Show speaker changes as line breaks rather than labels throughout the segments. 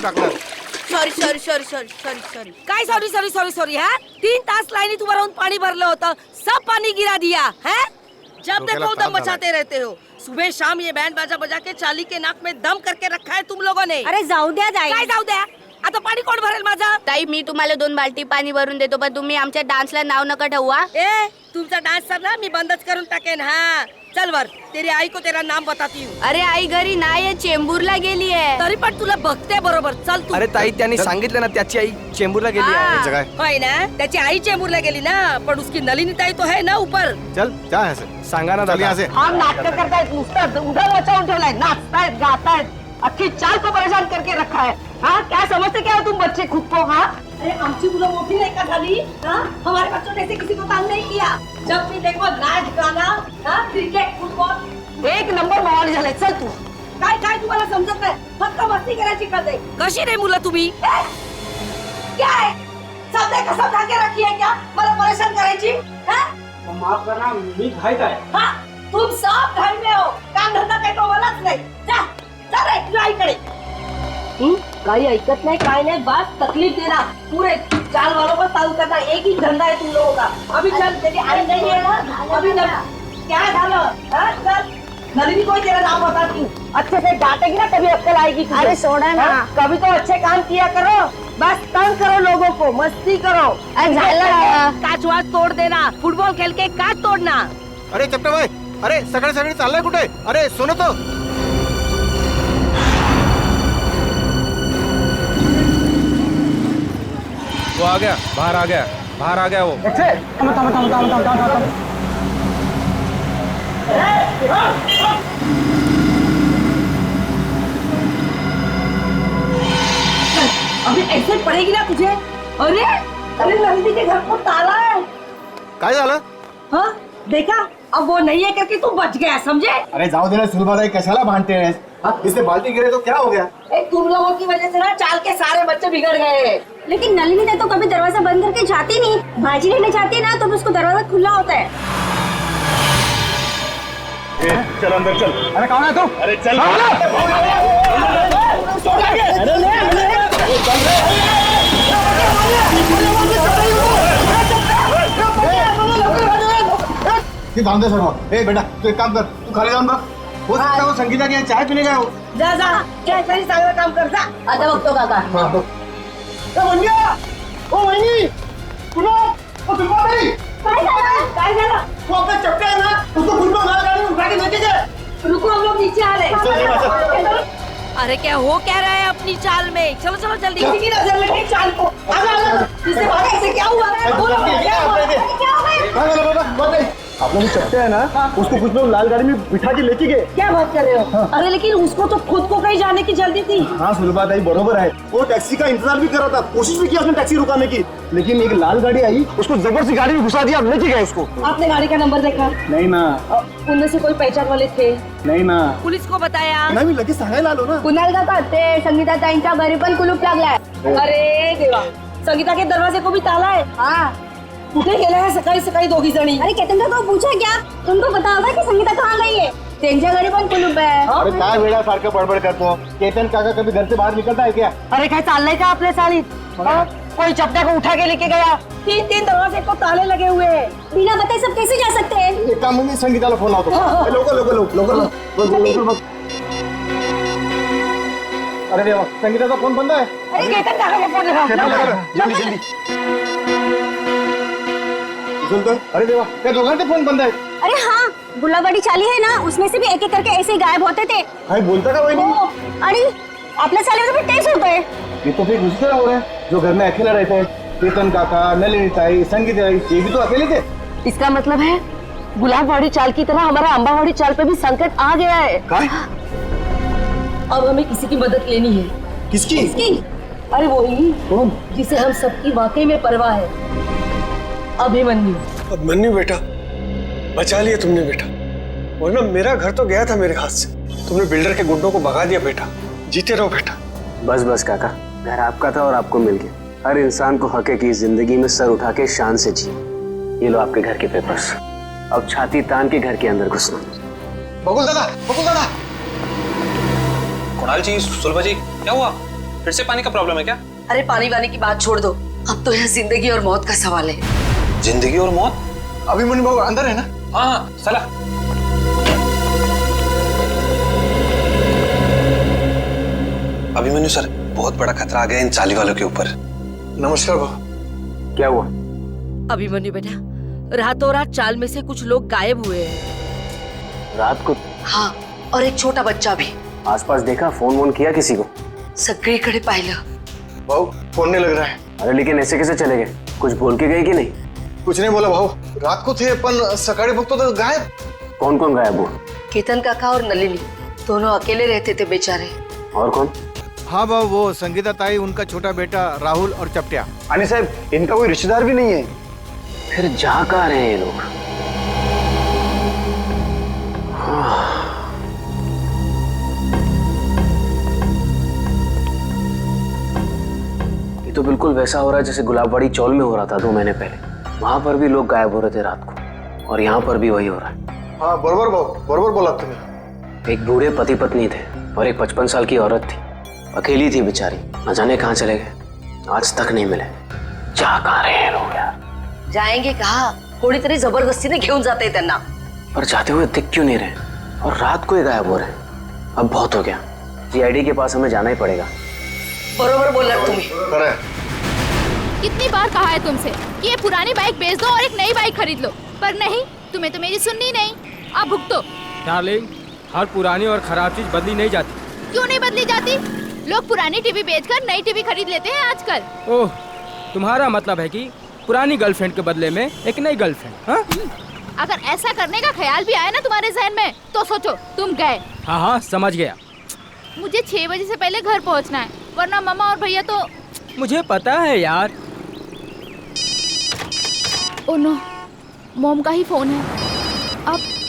टाकणार.
Sorry sorry sorry sorry sorry sorry. काय sorry sorry sorry sorry हा? 3 तास लाइनीत उभं राहून पाणी भरलं होतं, सब पानी गिरा दिया है. जब देखो दम मचाते रहते हो. सुबह शाम ये बैंड बाजा बजा के चाली के नाक में दम करके रखा है तुम लोगों ने.
अरे जाऊ द्या ताई.
काय जाऊ द्या? आता पाणी कोण भरेल माझं?
ताई मी तुम्हाला 2 बाल्टी पाणी भरून देतो, पण तुम्ही आमच्या डान्सला नाव नका ठेवा.
ए तुमचा डान्स सर ना मी बंदच करून टाकेन. हा चल वर, तेरी आई को तेरा नाम बताती हूँ.
अरे आई घरी नाहीये, चेंबूरला गेली आहे.
तरी पण तुला बघते बरोबर. चल तू.
अरे ताई त्यांनी सांगितलं ना त्याची आई चेंबूरला गेली आहे.
याचं काय?
होय ना, त्याची आई चेंबूरला गेली ना, पण उसकी नलिनी ताई तो है ना ऊपर.
चल क्या है सर,
सांगा ना
चल
दादा.
यहाँ से.
हा नाटक करतायत नुसतं उधर मचावून ठेवलाय. नाचतायत गातायत, अख्खी चाल को परेशान करके रखा है. हाँ क्या समझते क्या हो तुम बच्चे खुद को? हाँ अरे आमची मुलं मोठी नहीं का झाली? हाँ हमारे बच्चों ने ऐसे किसी को तंग नहीं किया. जब भी देखो नाच गाना, हाँ क्रिकेट फुटबॉल, एक नंबर माहोल झालाय. चल तू. काय काय तुम्हाला समजत नाही, फक्त मस्ती करायची कळते. कशी रे मुलं तुम्ही? क्या है सबने कसम खा के रखी है क्या मला परेशान करायची? हाँ
माफ करना, मी घाईत आहे.
हाँ तुम सब घर में हो, काम धंदा काही तो मलाच नाही. जा जा रे तुझ्या आईकडे. काही ऐकत नाही, काय नाही, बस तकलीफ देना. पूरे चाल वालों को ताऊ करना, एक ही धंधा है तुम लोगों का. अभी चल, तेरी आई नहीं है ना, अभी न क्या झालं? हाँ चल, नलिनी को तेरा नाम बताती हूँ. अच्छे से डांटेगी ना तभी अक्कल आएगी तुझे.
अरे सोडा ना.
हाँ, कभी तो अच्छे काम किया करो, बस तंग करो लोगों को, मस्ती करो.
झालं.
काच वाच तोड देना, फुटबॉल खेल के काच तोडना.
अरे चपटे भाई, अरे सगळे सगळे चाललंय कुठे? अरे सुनो तो.
वो आ गया, बाहर आ गया, बाहर आ गया वो.
अभी एक्सेट पड़ेगी ना तुझे. अरे अरे नंदी के घर को ताला है.
काय झालं?
हाँ देखा, अब वो नहीं है करके तू बच गया, समझे?
अरे जाओ दे ना सुलभाताई, कशाला भांडते हैं? इससे बाल्टी गिरे तो क्या हो गया?
तुम लोगों की वजह से ना चाल के सारे बच्चे बिगड़ गए.
लेकिन नलिनी ने तो कभी दरवाजा बंद करके जाती नहीं. भाजी लेने जाती है ना तो उसको दरवाजा खुला होता है.
चल अंदर चल. अरे कौन है तू? अरे चल. जाऊन दे सर्व. ए बेटा तू एक काम कर, तू खाली जाऊन बघ. हो सकता है वो संगीता की चाय पीने गया हो.
जा जा, क्या तरी चांगलं काम कर जा. आता बघतो काका.
हाँ तो. ओ वहिनी, सुनो. ओ सुलभाताई,
काय झालं?
वो अपना चपटे है ना, उसको फुटबॉल मार गाड़ी में उठा के नीचे जा.
रुको, हम लोग नीचे आ रहे
चल, चल, चल.
अरे क्या हो क्या रहा है अपनी चाल में? चलो चलो जल्दी. किसी की नजर लगी चाल को. इससे भागे, इससे क्या हुआ? बोलो, क्या हुआ? क्या हो गया?
काय झालं बाबा? बताई. आपने जो चपटे है ना, उसको कुछ लोग लाल गाड़ी में बिठा के लेके गए.
क्या बात कर रहे हो? अरे लेकिन उसको तो खुद को कहीं जाने की जल्दी थी.
हाँ सुलभाताई बरोबर है. वो टैक्सी का इंतजार भी कर रहा था, कोशिश भी की उसने टैक्सी रुकाने की, लेकिन एक लाल गाड़ी आई, उसको जबरदस्ती गाड़ी में घुसा दिया, लेके गए उसको.
आपने गाड़ी का नंबर देखा?
नहीं ना.
उनमें से कोई पहचान वाले थे?
नहीं ना.
पुलिस को बताया?
नाही मी लगेच सांगायला आलो ना.
कुणाल का ते संगीता ताईंच्या घरी पण कुलूप लागलाय.
अरे देवा, संगीता के दरवाजे को भी ताला है.
हाँ.
कुठे गेल्या है सकाळी सकाळी दोघी जणी?
अरे केतन को पूछा क्या? तुमको पता होगा कि संगीता कहाँ गई है? त्यांच्या घरी पण कुलूप आहे.
अरे काय वेळासारखं बडबड करतो. केतन काका कभी घर से बाहर निकलता है क्या?
अरे काय चाललंय का आपल्या चालीत? कोई चपटा को उठा के लेके गया. 3 दरवाजे को ताले लगे हुए हैं.
बिना बताए सब कैसे जा सकते हैं?
एक काम मी संगीताला फोन लावतो. लोक. अरे देवा, संगीताचा फोन बंद आहे.
अरे केतन काका फोन लगा.
जल्दी जल्दी. सुनतोय? अरे देवा, त्या दोघांचे फोन बंद आहेत.
अरे हाँ, गुलाबड़ी चाली है ना, उसमें से भी एक एक करके ऐसे ही गायब होते थे.
काय बोलता का वहिनी?
अरे आपल्या चालीवर तो टेस्ट होता है.
ये तो फिर दूसरी तरह हो रहा है, जो घर में अकेला रहते हैं. केतन काका, नलिनी ताई, संगीता ताई, ये भी तो अकेले थे.
इसका मतलब है गुलाबवाड़ी चाल की तरह हमारा अंबावाड़ी चाल पे भी संकट आ गया है.
काय?
अब हमें किसी की मदद लेनी है.
किसकी?
अरे वही
कौन?
जिसे हम सबकी वाकई में परवाह है, अभिमन्यु.
अभिमन्यु बेटा, बचा लिया तुमने बेटा, वरना मेरा घर तो गया था मेरे हाथ से. तुमने बिल्डर के गुंडों को भगा दिया बेटा. जीते रहो बेटा.
बस बस काका, घर आपका था और आपको मिल गया. हर इंसान को हक है कि जिंदगी में सर उठा के शान से जिए. ये लो आपके घर के पेपर्स. अब छाती तान के घर के अंदर घुसना.
बकुल दादा, बकुल दादा.
कुणाल जी, सुलभा जी, क्या हुआ? फिर से पानी का प्रॉब्लम है क्या?
अरे पानी वानी की बात छोड़ दो, अब तो यहाँ जिंदगी और मौत का सवाल है।
जिंदगी और मौत?
अभिमन्यु बाबू अंदर है ना?
हाँ चला। अभिमन्यु सर, बहुत बड़ा खतरा आ गया इन चाली वालों के ऊपर।
नमस्कार बाबू।
क्या हुआ?
अभिमन्यु बेटा, रातों रात चाल में से कुछ लोग गायब हुए हैं।
रात को?
हाँ, और एक छोटा बच्चा भी।
आसपास देखा, फोन वोन किया किसी को?
सगळीकडे पाहिलं।
बाबू फोन नहीं लग रहा है।
अरे लेकिन ऐसे कैसे चले गए? कुछ बोल के गए कि नहीं?
कुछ नहीं बोला भाऊ, रात को थे पण सकाळी बघतो तो गायब।
कौन कौन गायब हुआ?
केतन काका और नलिनी दोनों अकेले रहते थे बेचारे।
और कौन?
हाँ बाबू, वो संगीता ताई, उनका छोटा बेटा राहुल और चपटिया।
आणि साहब इनका कोई रिश्तेदार भी नहीं है।
फिर जा कहाँ रहे हैं ये लोग? ये तो बिल्कुल वैसा हो रहा है जैसे गुलाबवाड़ी चौल में हो रहा था 2 महीने पहले। वहां पर भी लोग गायब हो रहे थे रात को, और यहाँ पर भी वही हो रहा है।
हाँ बरोबर भाऊ, बरोबर बोला तुम्हें।
एक बूढ़े पति पत्नी थे और एक 55 साल की औरत थी। अकेली थी बेचारी, न जाने कहाँ चले गए, आज तक नहीं मिले। जा कहाँ रहे हैं लोग यार?
जाएंगे कहा? कोणीतरी जबरदस्तीने घेऊन जाते त्यांना।
पर जाते हुए दिख क्यों नहीं रहे, और रात को ही गायब हो रहे हैं? अब बहुत हो गया, सीआईडी के पास हमें जाना ही पड़ेगा।
बरोबर बोला तुम्ही।
कितनी बार कहा है तुमसे कि ये पुरानी बाइक बेच दो और एक नई बाइक खरीद लो, पर नहीं, तुम्हें तो मेरी सुननी नहीं। आप भुगतो।
डार्लिंग, हर पुरानी और खराब चीज बदली नहीं जाती।
क्यों नहीं बदली जाती? लोग पुरानी टीवी बेचकर नई टीवी खरीद लेते हैं आजकल।
ओह, तुम्हारा मतलब है कि पुरानी गर्लफ्रेंड के बदले में एक नई गर्लफ्रेंड? हाँ?
अगर ऐसा करने का ख्याल भी आया ना तुम्हारे जहन में, तो सोचो तुम गए।
हाँ हाँ, समझ गया।
मुझे 6 बजे से पहले घर पहुंचना है, वरना मामा और भैया तो।
मुझे पता है यार।
ओह नो, मॉम का ही फोन है।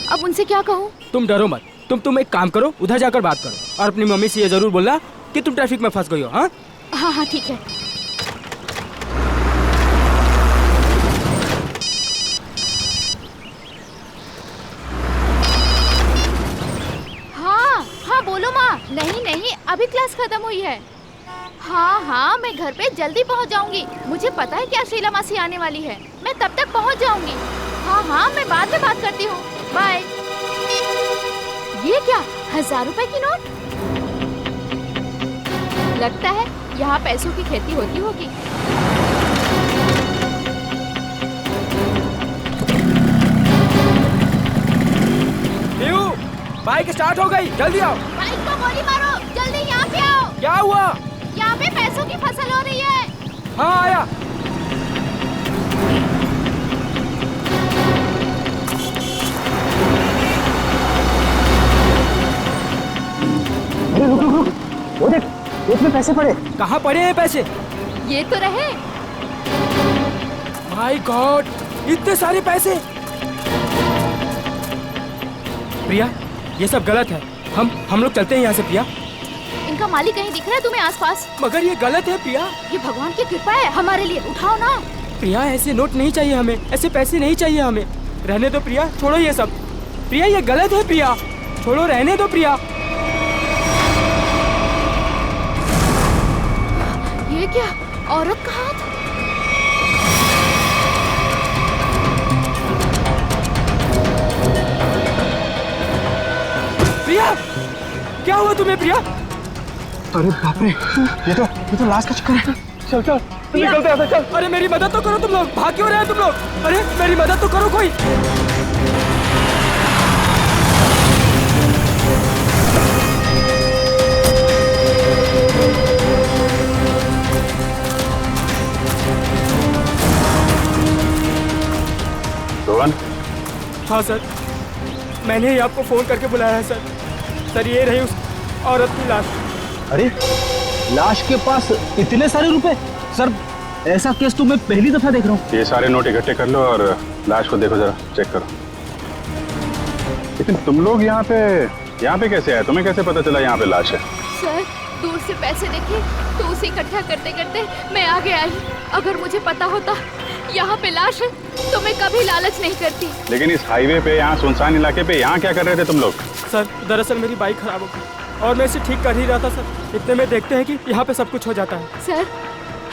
अब उनसे क्या कहूँ?
तुम डरो मत, तुम एक काम करो, उधर जाकर बात करो और अपनी मम्मी से ये जरूर बोलना कि तुम ट्रैफिक में फंस गई हो। हाँ
हाँ हाँ ठीक है। हाँ हाँ बोलो माँ। नहीं नहीं, अभी क्लास खत्म हुई है। हाँ हाँ, मैं घर पे जल्दी पहुँच जाऊंगी। मुझे पता है क्या शीला मासी आने वाली है, मैं तब तक पहुँच जाऊंगी। हाँ हाँ, मैं बाद में बात करती हूँ, बाय। ये क्या, 1000 रुपए की नोट? लगता है यहाँ पैसों की खेती होती होगी।
पीयू, बाइक स्टार्ट हो गई, जल्दी आओ।
बाइक को गोली मारो, जल्दी यहाँ पे आओ।
क्या हुआ?
यहाँ पे पैसों की फसल हो रही है।
हाँ आया।
अरे रुक रुक रुक, वो देख, इसमें पैसे पड़े।
कहाँ पड़े हैं पैसे?
ये तो रहे।
माय गॉड, इतने सारे पैसे। प्रिया, ये सब गलत है। हम लोग चलते हैं यहाँ से प्रिया।
इनका मालिक कहीं दिख रहा है तुम्हें आसपास?
मगर ये गलत है प्रिया।
ये भगवान की कृपा है हमारे लिए, उठाओ ना।
प्रिया, ऐसे नोट नहीं चाहिए हमें, ऐसे पैसे नहीं चाहिए हमें। रहने दो प्रिया, छोड़ो ये सब। प्रिया, ये गलत है प्रिया, छोड़ो, रहने दो प्रिया।
ये क्या, औरत का हाथ?
प्रिया, क्या हुआ तुम्हें प्रिया?
अरे बाप रे, ये तो लाश का चक्कर है। चल चल निकलते हैं, चल।
अरे मेरी मदद तो करो तुम लोग, भाग क्यों रहे हो तुम लोग? अरे मेरी मदद तो करो कोई।
रोहन?
हाँ सर, मैंने ही आपको फोन करके बुलाया है सर। सर, ये रही उस औरत की लाश।
अरे लाश के पास इतने सारे रुपए? सर, ऐसा केस तो मैं पहली दफा देख रहा हूँ।
ये सारे नोट इकट्ठे कर लो और लाश को देखो, जरा चेक करो। लेकिन तुम लोग यहाँ पे कैसे आए? तुम्हें कैसे पता चला यहाँ पे लाश है?
सर, दूर से पैसे देखे तो उसे इकट्ठा करते करते मैं आगे आई। अगर मुझे पता होता यहाँ पे लाश है तो मैं कभी लालच नहीं करती।
लेकिन इस हाईवे पे, यहाँ सुनसान इलाके पे, यहाँ क्या कर रहे थे तुम लोग?
सर, दरअसल मेरी बाइक खराब हो गई। और मैं इसे ठीक कर ही रहा था सर। इतने में देखते हैं कि यहाँ पे सब कुछ हो जाता है।
सर,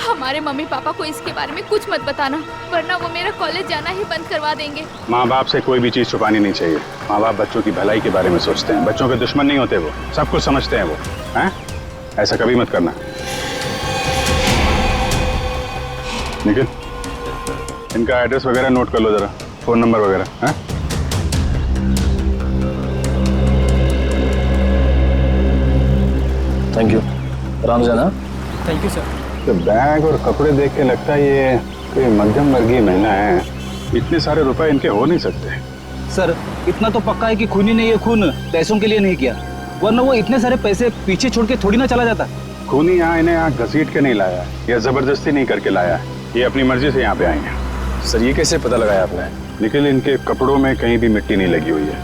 हमारे मम्मी पापा को इसके बारे में कुछ मत बताना, वरना वो मेरा कॉलेज जाना ही बंद करवा देंगे।
माँ बाप से कोई भी चीज छुपानी नहीं चाहिए। माँ बाप बच्चों की भलाई के बारे में सोचते हैं, बच्चों के दुश्मन नहीं होते, वो सब कुछ समझते हैं वो। हैं? ऐसा कभी मत करना। निखिल, इनका एड्रेस वगैरह नोट कर लो जरा, फोन नंबर वगैरह। हैं?
Thank you. आराम से ना।
Thank you sir.
तो बैग और कपड़े देख के लगता है ये कोई मध्यम वर्गीय महिला है। इतने सारे रुपए इनके हो नहीं सकते।
सर, इतना तो पक्का है कि खूनी ने ये खून पैसों के लिए नहीं किया, वरना वो इतने सारे पैसे पीछे छोड़ के थोड़ी ना चला जाता।
खूनी यहाँ इन्हें यहाँ घसीट के नहीं लाया या जबरदस्ती नहीं करके लाया, ये अपनी मर्जी से यहाँ पे आए हैं।
सर ये कैसे पता लगाया आपने?
निखिल, इनके कपड़ों में कहीं भी मिट्टी नहीं लगी हुई है।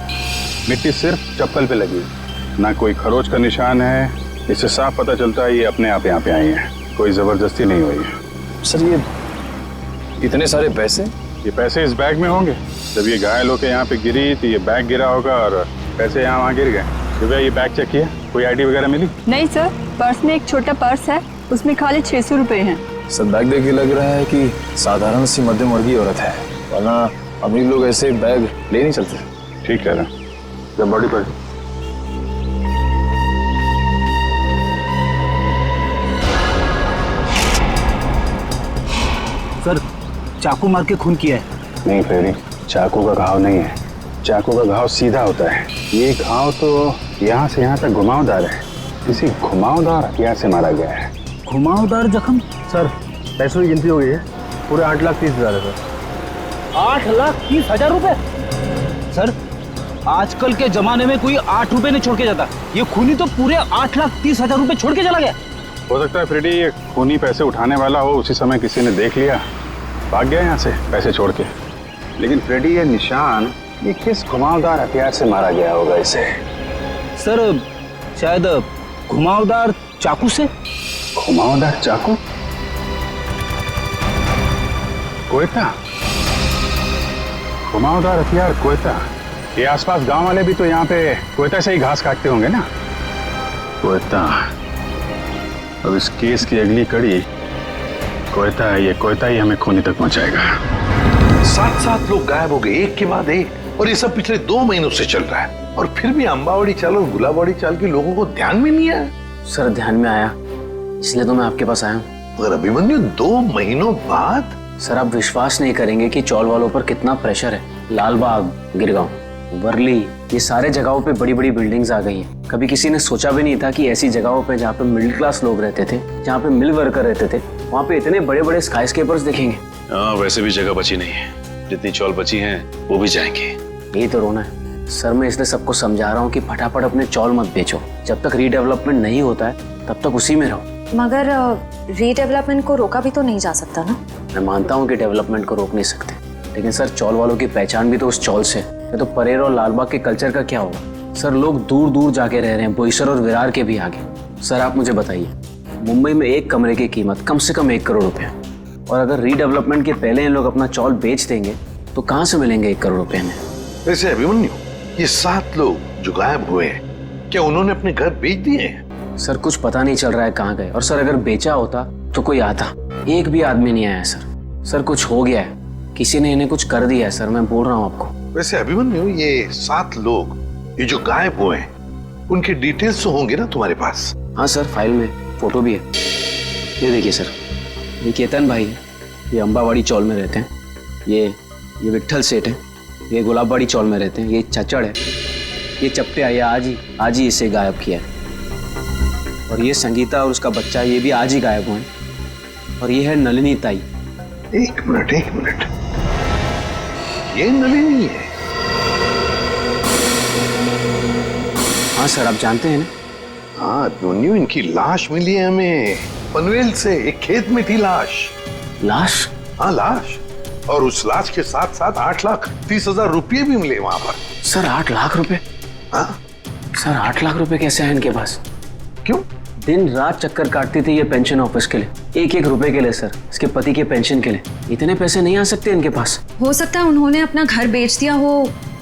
मिट्टी सिर्फ चप्पल पे लगी है, ना कोई खरोच का निशान है। इससे साफ पता चलता है ये अपने आप यहाँ पे आई हैं, कोई जबरदस्ती नहीं हुई है।
सर ये इतने सारे पैसे?
ये पैसे इस बैग में होंगे। जब ये घायल होकर यहाँ पे गिरी तो ये बैग गिरा होगा और पैसे यहाँ वहाँ गिर गए। कृपया ये बैग चेक किया, कोई आईडी वगैरह मिली?
नहीं सर, पर्स में एक छोटा पर्स है, उसमें खाली 600 रुपए हैं।
सर बैग देख के लग रहा है कि साधारण सी मध्यम वर्गीय औरत है, वरना अमीर लोग ऐसे बैग ले नहीं चलते।
ठीक कह रहे हैं। जब बॉडी पर
सर, चाकू मार के खून किया है।
नहीं फेरी, चाकू का घाव नहीं है, चाकू का घाव सीधा होता है। ये घाव तो यहाँ से यहाँ तक घुमावदार है, किसी घुमावदार हथियार से मारा गया है।
घुमावदार जख्म?
सर पैसों की गिनती हो गई है, पूरे 8,30,000 है सर।
8,30,000 रुपए? सर, आजकल के जमाने में कोई 8 रुपए नहीं छोड़ के जाता, ये खूनी तो पूरे 8,30,000 रुपए छोड़ के चला गया।
हो सकता है फ्रेडी ये खूनी पैसे उठाने वाला हो, उसी समय किसी ने देख लिया, भाग गया यहाँ से पैसे छोड़ के। लेकिन फ्रेडी ये निशान, ये किस घुमावदार हथियार से मारा गया होगा इसे?
सर शायद घुमावदार चाकू से।
घुमावदार चाकू? कोयता? घुमावदार हथियार कोयता? ये आसपास गांव वाले भी तो यहाँ पे कोयता से ही घास काटते होंगे ना। कोयता। अब इस केस की अगली कड़ी कोयता है, ये कोयता ही हमें खूनी तक पहुंचाएगा।
7 लोग गायब हो गए एक के बाद एक, और ये सब पिछले 2 महीनों से चल रहा है, और फिर भी अंबावड़ी चाल और गुलाबवाड़ी चाल के लोगों को ध्यान में नहीं आया।
सर ध्यान में आया, इसलिए तो मैं आपके पास आया हूँ।
मगर अभिमन्यु 2 महीनों बाद?
सर आप विश्वास नहीं करेंगे कि चौल वालों पर कितना प्रेशर है। लालबाग, गिरगांव, वर्ली, ये सारे जगहों पे बड़ी बड़ी बिल्डिंग्स आ गई हैं। कभी किसी ने सोचा भी नहीं था कि ऐसी जगहों पे जहाँ पे मिडिल क्लास लोग रहते थे, जहाँ पे मिल वर्कर रहते थे, वहाँ पे इतने बड़े बड़े स्काईस्केपर्स देखेंगे।
हाँ, वैसे भी जगह बची नहीं है, जितनी चौल बची हैं वो भी जाएंगे।
यही तो रोना है सर। मैं इसलिए सबको समझा रहा हूँ कि फटाफट अपने चौल मत बेचो, जब तक रीडेवलपमेंट नहीं होता है तब तक उसी में रहो।
मगर रीडेवलपमेंट को रोका भी तो नहीं जा सकता ना।
मैं मानता हूँ कि डेवलपमेंट को रोक नहीं सकते, लेकिन सर चौल वालों की पहचान भी तो उस चौल से। तो परेर और लालबाग के कल्चर का क्या होगा? सर लोग दूर दूर जाके रह रहे हैं, बोईसर और विरार के भी आगे। सर आप मुझे बताइए, मुंबई में एक कमरे की कीमत कम से कम 1 करोड़ रुपए है, और अगर रीडेवलपमेंट के पहले इन लोग अपना चौल बेच देंगे तो कहाँ से मिलेंगे 1 करोड़ रुपए में?
वैसे अभिमन्यु, ये 7 लोग जो गायब हुए हैं, क्या उन्होंने अपने घर बेच दिए हैं?
सर कुछ पता नहीं चल रहा है कहाँ गए, और सर अगर बेचा होता तो कोई आता। एक भी आदमी नहीं आया सर। सर कुछ हो गया है, किसी ने इन्हें कुछ कर दिया है सर, मैं बोल रहा हूँ आपको।
वैसे अभिमन्यु, ये 7 लोग ये जो गायब हुए हैं, उनके डिटेल्स तो होंगे ना तुम्हारे पास?
हाँ सर, फाइल में फोटो भी है। ये देखिए सर, ये केतन भाई है, ये अंबावाड़ी चौल में रहते हैं। ये विट्ठल सेठ है, ये गुलाबवाड़ी चौल में रहते हैं। ये चचड़ है, ये चपटे आया आज ही इसे गायब किया है। और ये संगीता और उसका बच्चा, ये भी आज ही गायब हुए हैं। और ये है नलिनी ताई।
एक मिनट, ये नलिनी है?
हाँ सर, आप जानते हैं ना?
हाँ अभिमन्यु, इनकी लाश मिली है हमें पनवेल से, एक खेत में थी लाश।
लाश?
हाँ लाश, और उस लाश के साथ साथ 8,30,000 रुपये भी मिले वहां पर।
सर 8 लाख रुपए?
हाँ
सर 8 लाख रुपए कैसे हैं इनके पास?
क्यों?
दिन रात चक्कर काटती थी ये पेंशन ऑफिस के लिए, 1-1 रुपए के लिए सर, इसके पति के पेंशन के लिए। इतने पैसे नहीं आ सकते इनके पास।
हो सकता है उन्होंने अपना घर बेच दिया हो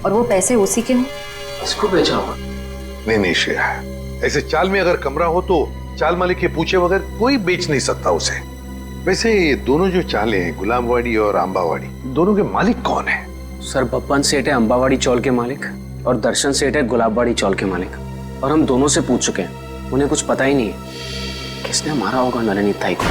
और वो पैसे उसी के हों।
इसको बेचा होगा।
नहीं श्रेया, ऐसे चाल में अगर कमरा हो तो चाल मालिक के पूछे बगैर कोई बेच नहीं सकता उसे। वैसे ये दोनों जो चालें हैं, गुलाबवाड़ी और अंबावाड़ी, दोनों के मालिक कौन है?
सर बप्पन सेठ है अंबावाड़ी चौल के मालिक और दर्शन सेठ है गुलाबवाड़ी चौल के मालिक। और हम दोनों से पूछ चुके हैं, उन्हें कुछ पता ही नहीं है किसने मारा होगा नलिनी ताई को।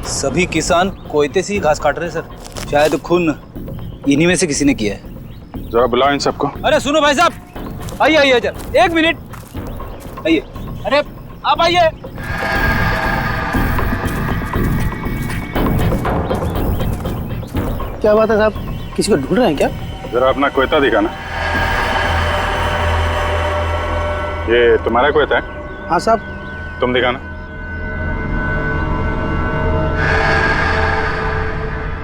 सभी किसान कोयते से ही घास काट रहे हैं सर। शायद खून इन्हीं में से किसी ने किया है।
जरा बुलाओ इन सबको।
अरे सुनो भाई साहब, आइए आइए जरा, 1 मिनट आइए। अरे आप आइए।
क्या बात है साहब, किसी को ढूंढ रहे हैं क्या?
जरा अपना कोयता दिखाना। ये तुम्हारा कोयता है?
हाँ साहब।
तुम दिखाना।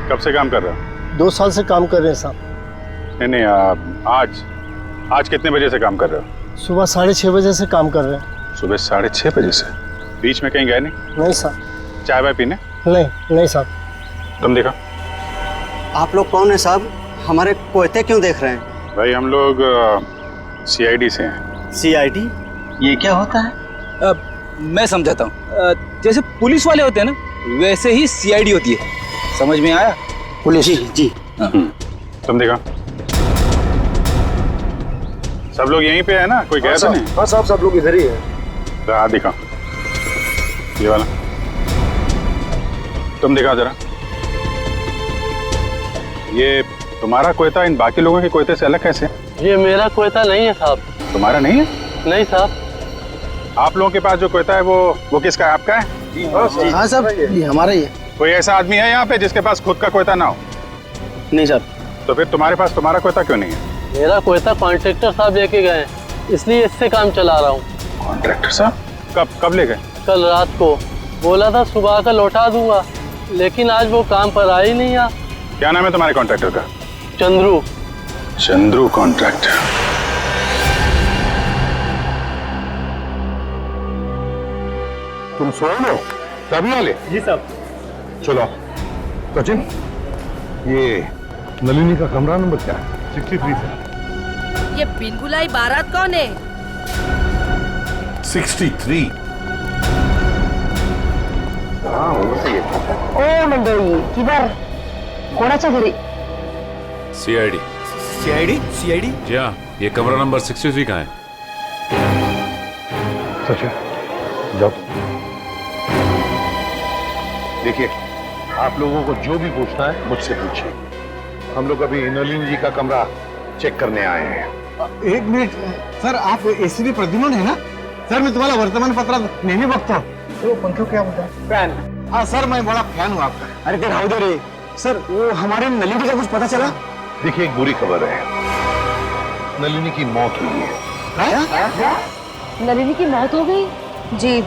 कब से काम कर रहे हो?
2 साल से काम कर रहे हैं साहब।
नहीं, आज कितने बजे से काम कर रहे हो?
सुबह 6:30 बजे से काम कर रहे हैं।
सुबह 6:30 बजे से? बीच में कहीं गए नहीं?
नहीं साहब।
चाय वाय पीने?
नहीं साहब।
तुम देखो।
आप लोग कौन है साहब? हमारे कोयते क्यों देख रहे हैं?
भाई हम लोग CID से हैं।
CID? ये क्या होता है?
मैं समझाता हूँ। जैसे पुलिस वाले होते हैं ना, वैसे ही CID होती है। समझ में आया?
पुलिस? जी।
तुम देखो। सब लोग यहीं पे है ना? कोई गया तो नहीं?
हाँ साहब, सब लोग इधर ही है।
हाँ दिखाओ, ये वाला। तुम दिखाओ जरा। ये तुम्हारा कोयता इन बाकी लोगों के कोयते से अलग कैसे?
ये मेरा कोयता नहीं है साहब।
तुम्हारा नहीं है?
नहीं साहब।
आप लोगों के पास जो कोयता है वो किसका है? आपका है?
हाँ साहब, ये हमारा ही है।
कोई ऐसा आदमी है यहाँ पे जिसके पास खुद का कोयता ना हो?
नहीं साहब।
तो फिर तुम्हारे पास तुम्हारा कोयता क्यों नहीं है?
मेरा कोयता कॉन्ट्रैक्टर साहब लेके गए, इसलिए इससे काम चला रहा हूँ।
कॉन्ट्रैक्टर साहब? कब ले गए?
कल रात को। बोला था सुबह का लौटा दूंगा, लेकिन आज वो काम पर आ ही नहीं। आ
क्या नाम है तुम्हारे कॉन्ट्रैक्टर का?
चंद्रू।
चंद्रू कॉन्ट्रैक्टर।
तुम सोए हो? तभी वाले?
जी साहब।
चलो सचिन, ये नलिनी का कमरा नंबर क्या है? 63 से।
ये बिन बुलाई बारात कौन है?
63। हाँ वो सही है।
ओ मंडळी, किधर? कोणाच्या घरी?
CID।
CID?
जी हाँ, ये कमरा नंबर 63 का है।
सचिन जाओ। देखिए, आप लोगों को जो भी पूछना है मुझसे पूछिए। हम लोग अभी नलिनी जी का कमरा चेक करने आए हैं।
1 मिनिट सर, आप ACP प्रद्युम्न है ना? सर मैं तुम्हारा वर्तमानपत्रात नेहमी बघतो। तो पंखो क्या बोलता है? फैन। हाँ सर, मैं बड़ा फैन हूँ आपका। अरे ते राहू दे रे सर, वो हमारे नलिनी का कुछ पता चला?
देखिए, एक बुरी खबर है, नलिनी की मौत हुई है।
नलिनी की मौत हो गई?
जी,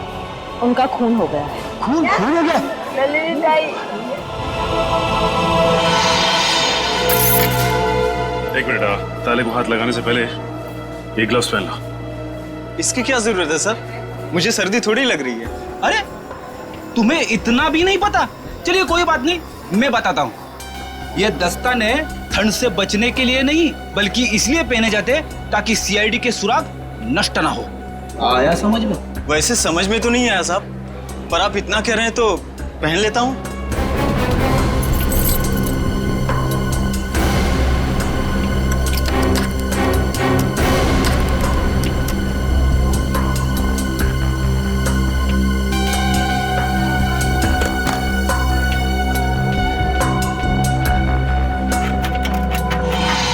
उनका खून हो गया है।
खून हो गया?
नलिनी ताई।
एक मिनट, ताले को हाथ लगाने से पहले ये ग्लव्स पहन लो।
इसकी क्या जरूरत है सर? मुझे सर्दी थोड़ी लग रही है।
अरे तुम्हें इतना भी नहीं पता? चलिए कोई बात नहीं, मैं बताता हूँ। ये दस्ताने ठंड से बचने के लिए नहीं, बल्कि इसलिए पहने जाते ताकि CID के सुराग नष्ट ना हो। आया समझ में?
वैसे समझ में तो नहीं आया साहब, पर आप इतना कह रहे हैं तो पहन लेता हूँ।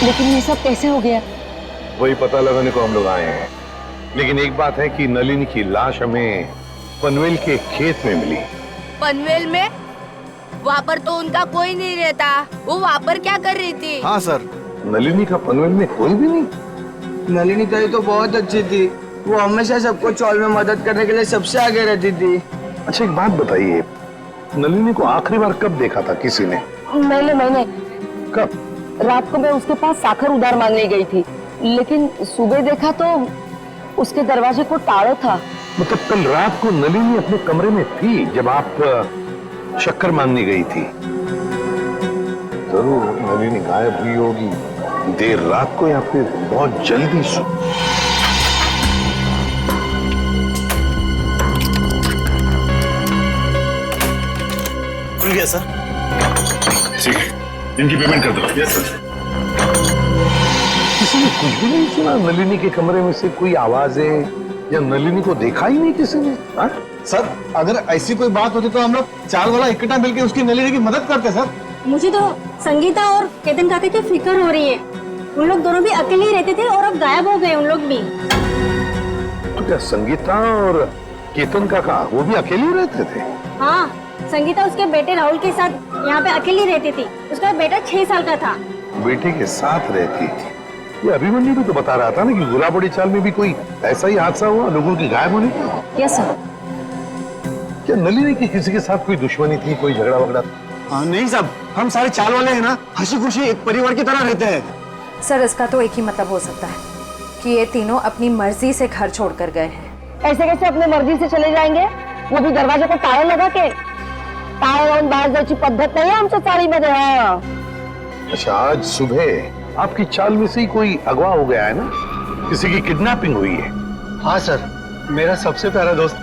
लेकिन ये सब कैसे हो गया?
वही पता लगाने को हम लोग आए हैं। लेकिन एक बात है कि नलिनी की लाश हमें पनवेल के खेत में मिली।
पनवेल में? वहाँ पर तो उनका कोई नहीं रहता। वो वहाँ पर क्या कर रही थी?
हाँ सर।
नलिनी का पनवेल में कोई भी नहीं?
नलिनी ताई तो बहुत अच्छी थी, वो हमेशा सबको चौल में मदद करने के लिए सबसे आगे रहती थी।
अच्छा एक बात बताइए, नलिनी को आखिरी बार कब देखा था किसी ने?
मैंने
कब?
रात को मैं उसके पास साखर उधार मांगने गई थी, लेकिन सुबह देखा तो उसके दरवाजे को ताला था।
मतलब कल रात को नलिनी अपने कमरे में थी जब आप शक्कर मांगने गई थी? जरूर नलिनी गायब हुई होगी, देर रात को या फिर बहुत जल्दी
खुल गया सर।
ठीक है, इनकी पेमेंट कर दो। Yes sir.
किसी ने कुछ भी नहीं सुना? नलिनी के कमरे में से कोई आवाजें या नलिनी को देखा ही नहीं किसी ने? हाँ?
सर अगर ऐसी कोई बात होती तो हम लोग चाल वाला इकट्ठा मिलकर उसकी नलिनी की मदद करते सर।
मुझे तो संगीता और केतन काका की फिक्र हो रही है। उन लोग दोनों भी अकेले ही रहते थे और अब गायब हो गए उन लोग भी।
तो क्या संगीता और केतन काका वो भी अकेले रहते थे?
हाँ, संगीता उसके बेटे राहुल के साथ यहाँ पे अकेली रहती थी। उसका बेटा 6 साल का था।
बेटे के साथ रहती थी। ये अभिमन्यु भी तो बता रहा था ना कि गुलाबड़ी चाल में भी कोई ऐसा ही हादसा हुआ लोगों की गायब होने का।
Yes sir.
क्या नलिनी की किसी के साथ कोई दुश्मनी थी, कोई झगड़ा वगड़ा?
नहीं साहब, हम सारे चाल वाले हैं ना, हंसी खुशी एक परिवार की तरह रहते हैं।
सर इसका तो एक ही मतलब हो सकता है कि ये तीनों अपनी मर्जी से घर छोड़कर गए हैं।
ऐसे कैसे अपनी मर्जी से चले जाएंगे? वो भी दरवाजे को ताला लगा के? ताला लावून बाहेर जायची पद्धत नाही आमच्या चाळीमध्ये। हाँ।
अच्छा, आज सुबह आपकी चाल में से ही कोई अगवा हो गया है ना? किसी की किडनैपिंग हुई है?
हाँ सर, मेरा सबसे प्यारा दोस्त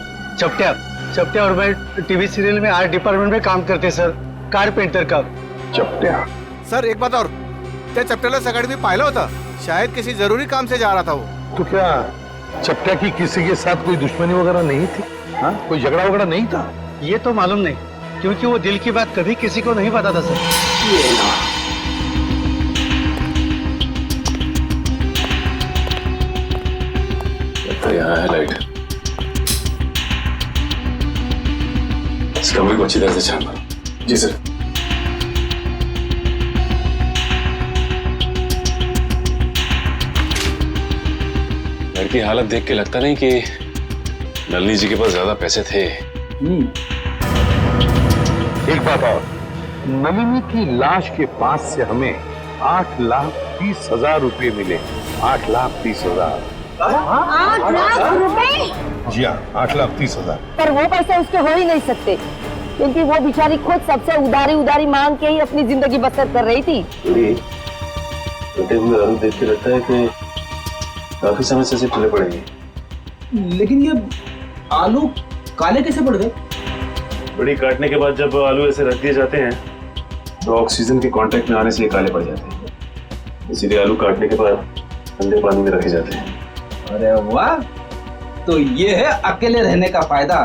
चपटिया और मैं टीवी सीरियल में आर्ट डिपार्टमेंट में काम करते सर, कारपेंटर का।
चपटिया?
सर एक बात और, त्या चपट्याला सकाळी मी पाहिलं होतं, शायद किसी जरूरी काम से जा रहा था वो।
तो क्या चपटिया की किसी के साथ कोई दुश्मनी वगैरह नहीं थी? हाँ, कोई झगड़ा वगैरह नहीं था?
ये तो मालूम नहीं, क्योंकि वो दिल की बात कभी किसी को नहीं बताता सर।
यहाँ है लाइट। इस कमरे को अच्छी तरह से छान मारो। जी सर। घर की हालत देख के लगता नहीं कि नलिनी जी के पास ज्यादा पैसे थे।
एक बात और, नलिनी की लाश के पास से हमें 8,30,000 रुपए मिले। 8,30,000।
8 लाख रुपए?
जी हाँ, 8,30,000।
पर वो पैसे उसके हो ही नहीं सकते, क्योंकि वो बेचारी खुद सबसे उधारी मांग के ही अपनी जिंदगी बसर कर रही थी।
कटे हुए आलू देख के लगता है कि काफी समय से चले पड़ेंगे।
लेकिन ये आलू काले कैसे पड़ गए?
बड़ी काटने के बाद जब आलू ऐसे रख दिए जाते हैं तो ऑक्सीजन के कांटेक्ट में आने से ये काले पड़ जाते हैं। इसीलिए आलू काटने के बाद ठंडे पानी में रखे जाते हैं।
अरे वाह, तो ये है अकेले रहने का फायदा।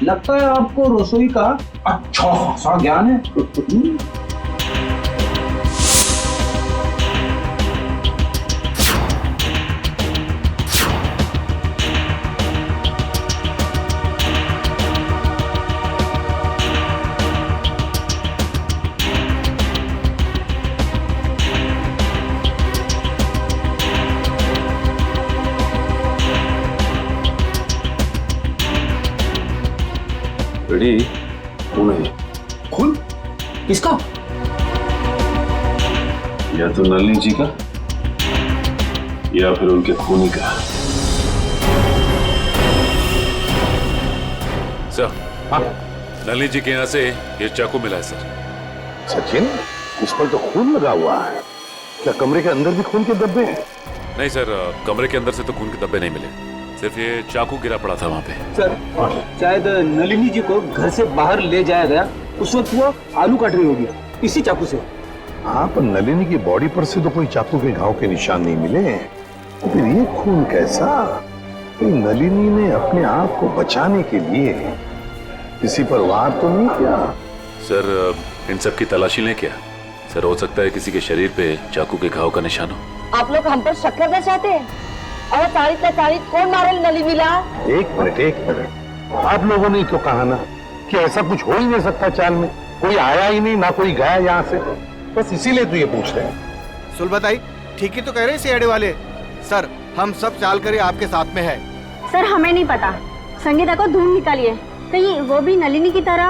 लगता है आपको रसोई का अच्छा खासा ज्ञान है।
बड़ी खून है।
खून? किसका?
या तो नलिनी जी का या फिर उनके खूनी का।
सर, हाँ, नलिनी जी के यहाँ से ये चाकू मिला है सर।
सचिन, इस पर तो खून लगा हुआ है। क्या कमरे के अंदर भी खून के धब्बे हैं?
नहीं सर, कमरे के अंदर से तो खून के धब्बे नहीं मिले, सिर्फ ये चाकू गिरा पड़ा था वहाँ पे।
सर, शायद नलिनी जी को घर से बाहर ले जाया गया, उस वक्त वो आलू काट रही होगी इसी चाकू से।
हाँ, पर नलिनी की बॉडी पर से तो कोई चाकू के घाव के निशान नहीं मिले। तो फिर ये खून कैसा? नलिनी ने अपने आप को बचाने के लिए किसी पर वार तो नहीं किया?
सर, इन सब की तलाशी लें क्या? सर, हो सकता है किसी के शरीर पे चाकू के घाव का निशान हो।
आप लोग हम पर शक करना चाहते हैं? और तारीख कौन मारे नलिनीला?
एक मिनट, आप लोगों ने तो कहा ना कि ऐसा कुछ हो ही नहीं सकता चाल में। कोई आया ही नहीं, ना कोई गया यहाँ से, बस इसीलिए तो ये पूछ रहे हैं।
सुलभताई ठीक ही तो कह रहे हैं सीआईडी वाले। सर, हम सब चाल कर आपके साथ में है।
सर, हमें नहीं पता, संगीता को ढूंढ निकालिए, कहीं वो भी नलिनी की तरह।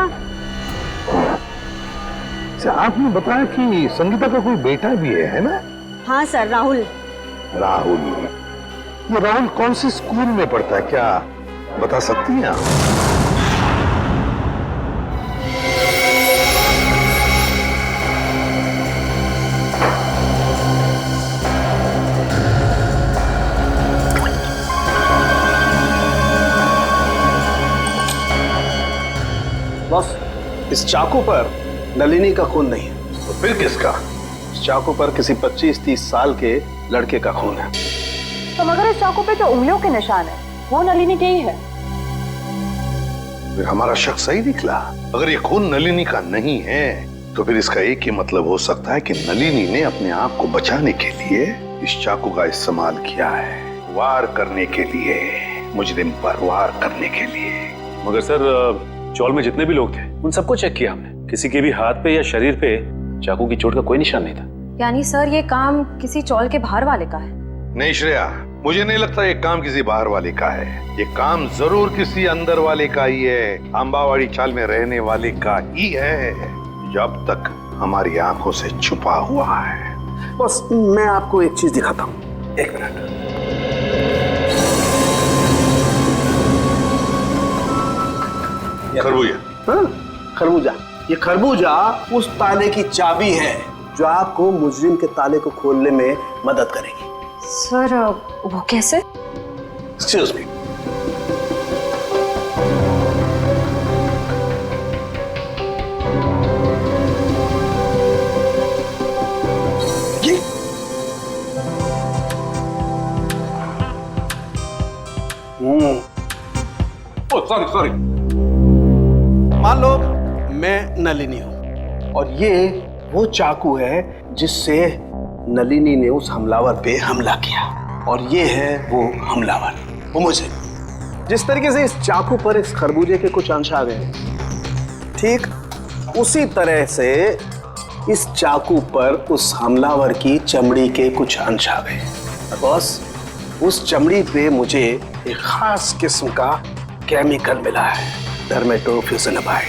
आपने बताया कि संगीता का कोई बेटा भी है ना?
हाँ सर, राहुल।
ये राहुल कौन से स्कूल में पढ़ता है, क्या बता सकती हैं आप?
इस चाकू पर नलिनी का खून नहीं है।
तो फिर किसका?
इस चाकू पर किसी 25-30 साल के लड़के का खून है।
तो मगर इस चाकू पे जो उंगलियों के निशान है वो नलिनी के ही है।
फिर हमारा शक सही निकला। अगर ये खून नलिनी का नहीं है तो फिर इसका एक ही मतलब हो सकता है कि नलिनी ने अपने आप को बचाने के लिए इस चाकू का इस्तेमाल किया है, वार करने के लिए, मुजरिम पर वार करने के लिए।
मगर सर चौल में जितने भी लोग थे उन सबको चेक किया हमने, किसी के भी हाथ पे या शरीर पे चाकू की चोट का कोई निशान नहीं था।
यानी सर ये काम किसी चौल के बाहर वाले का है?
नहीं श्रेया, मुझे नहीं लगता ये काम किसी बाहर वाले का है। ये काम जरूर किसी अंदर वाले का ही है, अंबावाड़ी चाल में रहने वाले का ही है, जो अब तक हमारी आंखों से छुपा हुआ है।
बस मैं आपको एक चीज दिखाता हूँ, एक मिनट।
खरबूजा?
हाँ, खरबूजा। ये खरबूजा उस ताले की चाबी है जो आपको मुजरिम के ताले को खोलने में मदद करेगी।
सर वो कैसे?
Excuse me. सॉरी। मान लो मैं नलिनी हूं और ये वो चाकू है जिससे नलिनी ने उस हमलावर पे हमला किया, और ये है वो हमलावर, वो मुझे। जिस तरीके से इस चाकू पर इस खरबूजे के कुछ अंश आ गए, ठीक उसी तरह से इस चाकू पर उस हमलावर की चमड़ी के कुछ अंश आ गए। बस उस चमड़ी पे मुझे एक खास किस्म का केमिकल मिला है, डर्मेटोफ्यूजिनामाइड।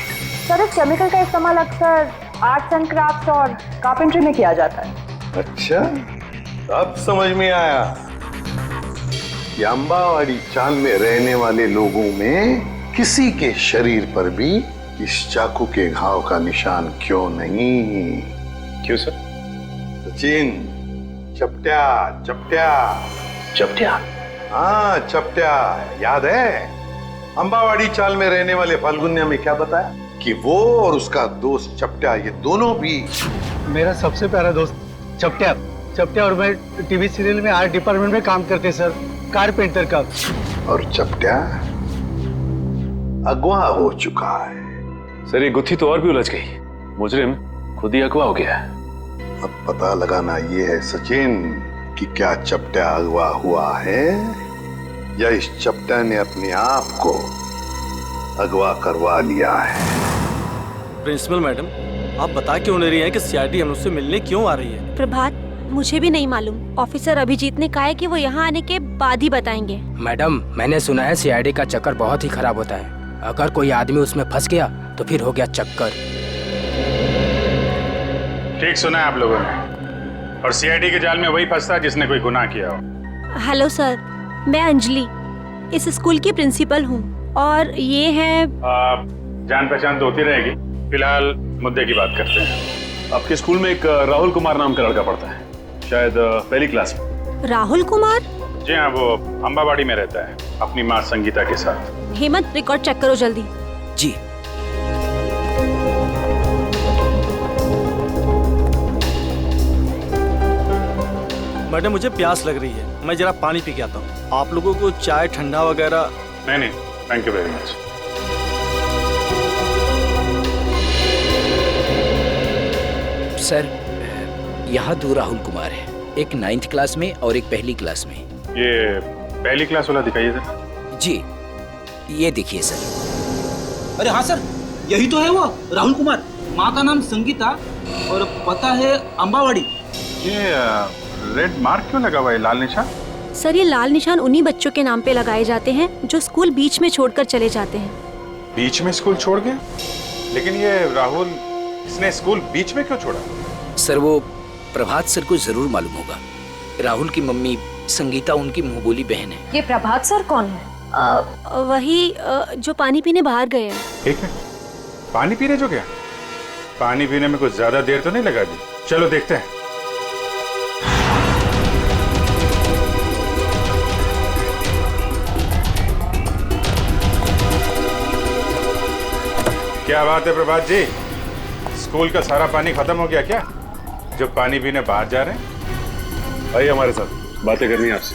सर इस केमिकल का इस्तेमाल अक्सर आर्ट्स एंड क्राफ्ट्स और कारपेंट्री में किया जाता है।
अच्छा, अब समझ में आया कि अंबावाड़ी चाल में रहने वाले लोगों में किसी के शरीर पर भी इस चाकू के घाव का निशान क्यों नहीं।
क्यों सर?
सचिन, चपट्या चपट्या
चपट्या?
हाँ चपट्या, याद है? अंबावाड़ी चाल में रहने वाले फाल्गुनिया में क्या बताया कि वो और उसका दोस्त चपट्या, ये दोनों भी
मेरा सबसे प्यारा दोस्त चपट्या। चपट्या और मैं टीवी सीरियल में आर्ट डिपार्टमेंट में काम करते सर, कारपेंटर का।
और चपट्या अगवा हो चुका है।
सर ये गुत्थी तो और भी उलझ गई, मुजरिम खुद ही अगवा हो गया है।
अब पता लगाना ये है सचिन कि क्या चपट्या अगवा हुआ है या इस चपट्या ने अपने आप को अगवा करवा लिया है।
प्रिंसिपल मैडम, आप बता क्यों नहीं रही हैं कि सीआईडी हम उससे मिलने क्यों आ रही है?
प्रभात, मुझे भी नहीं मालूम। ऑफिसर अभिजीत ने कहा है कि वो यहाँ आने के बाद ही बताएंगे।
मैडम, मैंने सुना है सीआईडी का चक्कर बहुत ही खराब होता है। अगर कोई आदमी उसमें फंस गया तो फिर हो गया चक्कर।
ठीक सुना है आप लोगों ने, और सीआईडी के जाल में वही फंसता है जिसने कोई गुनाह किया हो।
हेलो सर, मैं अंजलि इस स्कूल की प्रिंसिपल हूँ, और ये है
जान पहचान तो होती रहेगी, फिलहाल मुद्दे की बात करते हैं।
आपके स्कूल में एक राहुल कुमार नाम का लड़का पढ़ता है, शायद पहली क्लास में।
राहुल कुमार?
जी हाँ, वो अंबावाड़ी में रहता है अपनी माँ संगीता के साथ।
हेमंत, रिकॉर्ड चेक करो जल्दी।
जी।
मैडम मुझे प्यास लग रही है, मैं जरा पानी पी के आता हूँ। आप लोगों को चाय ठंडा वगैरह?
नहीं, thank you very much.
Sir, यहाँ 2 राहुल कुमार है, एक 9th क्लास में और एक पहली क्लास में।
ये पहली क्लास वाला दिखाइए सर।
जी, ये देखिए सर।
अरे हाँ सर, यही तो है वो राहुल कुमार। माँ का नाम संगीता और पता है अंबावाड़ी।
ये रेड मार्क क्यों लगा हुआ है, लाल निशान?
सर ये लाल निशान उन्हीं बच्चों के नाम पे लगाए जाते हैं जो स्कूल बीच में छोड़कर चले जाते हैं।
बीच में स्कूल छोड़ गया? लेकिन ये राहुल, इसने स्कूल बीच में क्यों छोड़ा?
सर वो प्रभात सर को जरूर मालूम होगा। राहुल की मम्मी संगीता उनकी मुंहबोली बहन है।
ये प्रभात सर कौन है?
वही जो पानी पीने बाहर गए हैं।
एक मिनट, पानी पीने जो गया? पानी पीने में कुछ ज्यादा देर तो नहीं लगा दी? चलो देखते हैं। क्या बात है प्रभात जी, स्कूल का सारा पानी खत्म हो गया क्या, जो पानी पीने बाहर जा रहे हैं?
आइए हमारे साथ, बातें करनी है आपसे।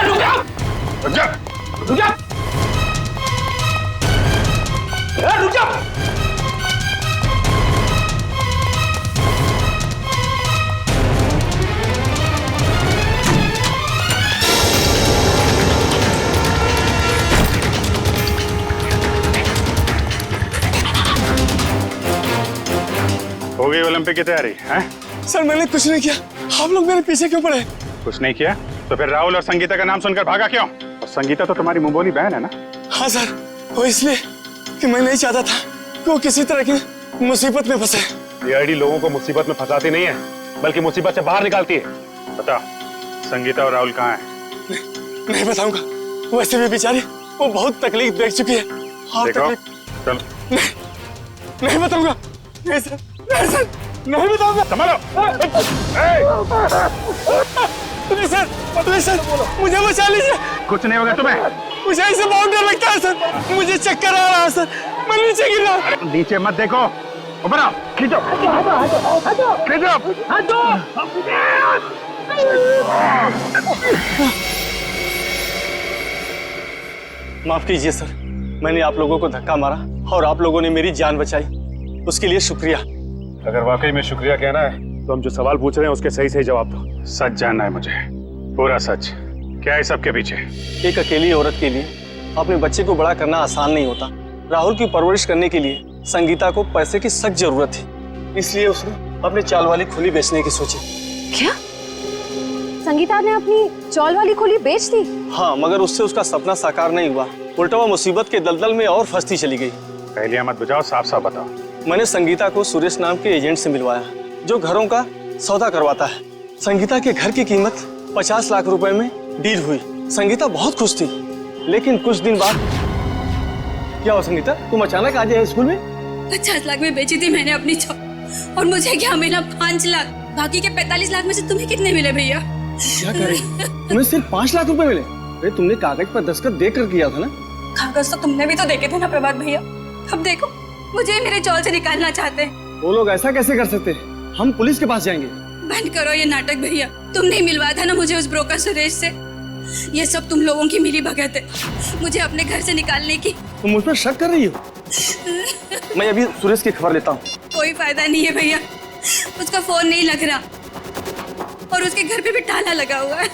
रुक जा, रुक जा, रुक जा, रुक जा। हो गई ओलंपिक की तैयारी हैं?
सर मैंने कुछ नहीं किया, आप लोग मेरे पीछे क्यों पड़े?
कुछ नहीं किया तो फिर राहुल और संगीता का नाम सुनकर भागा क्यों? और संगीता तो तुम्हारी मुंहबोली बहन है ना?
हाँ सर, वो इसलिए कि मैं नहीं चाहता था कि वो किसी तरह की मुसीबत में फंसे।
सीआईडी लोगों को मुसीबत में फंसाती नहीं है, बल्कि मुसीबत से बाहर निकालती है। बता, संगीता और राहुल कहाँ हैं?
नहीं बताऊंगा, वैसे भी बेचारी वो बहुत तकलीफ देख चुकी है।
देखो, चल।
नहीं बताऊंगा, नहीं सर, नहीं सर, नहीं बताऊंगा।
संभालो।
नहीं सर, नहीं सर, मुझे बचा लीजिए।
कुछ नहीं होगा तुम्हें।
मुझे ऐसे बहुत डर लगता है सर, मुझे चक्कर आ रहा है सर, मैं नीचे गिर रहा हूँ।
नीचे मत देखो, ऊपर आओ, खींचो, खींचो।
माफ कीजिए सर, मैंने आप लोगों को धक्का मारा और आप लोगों ने मेरी जान बचाई, उसके लिए शुक्रिया।
अगर वाकई में शुक्रिया कहना है तो हम जो सवाल पूछ रहे हैं उसके सही सही जवाब दो।
सच जानना है मुझे, पूरा सच। क्या है सबके पीछे?
एक अकेली औरत के लिए अपने बच्चे को बड़ा करना आसान नहीं होता। राहुल की परवरिश करने के लिए संगीता को पैसे की सख्त जरूरत थी, इसलिए उसने अपनी चाल वाली खुली बेचने की सोची।
क्या? संगीता ने अपनी चौल वाली खुली बेच दी?
हाँ, मगर उससे उसका सपना साकार नहीं हुआ, उल्टा वो मुसीबत के दलदल में और फंसती चली गई।
पहले मत बुझाओ, साफ साफ बताओ।
मैंने संगीता को सुरेश नाम के एजेंट से मिलवाया, जो घरों का सौदा करवाता है। संगीता के घर की कीमत 50 लाख रुपए में डील हुई। संगीता बहुत खुश थी, लेकिन कुछ दिन बाद क्या हुआ? संगीता, तुम अचानक आ गए स्कूल में?
50 लाख में बेची थी मैंने अपनी चौल, और मुझे क्या मिला? 5 लाख। बाकी के 45 लाख में से तुम्हें कितने मिले भैया?
क्या करें, तुम्हें सिर्फ 5 लाख रुपए मिले? अरे तुमने कागज पर दस्तखत देकर किया था ना?
कागज तो तुमने भी तो देखे थे ना प्रभात भैया। अब देखो, मुझे मेरे चौल से निकालना चाहते हैं।
वो लोग ऐसा कैसे कर सकते हैं? हम पुलिस के पास जाएंगे।
बंद करो ये नाटक भैया, तुमने ही मिलवाया था ना मुझे उस ब्रोकर सुरेश से। ये सब तुम लोगों की मिली भगत है मुझे अपने घर से निकालने की।
तुम मुझ पर शक कर रही हो? मैं अभी सुरेश की खबर लेता हूँ।
कोई फायदा नहीं है भैया, उसका फोन नहीं लग रहा और उसके घर पे भी ताला लगा हुआ है।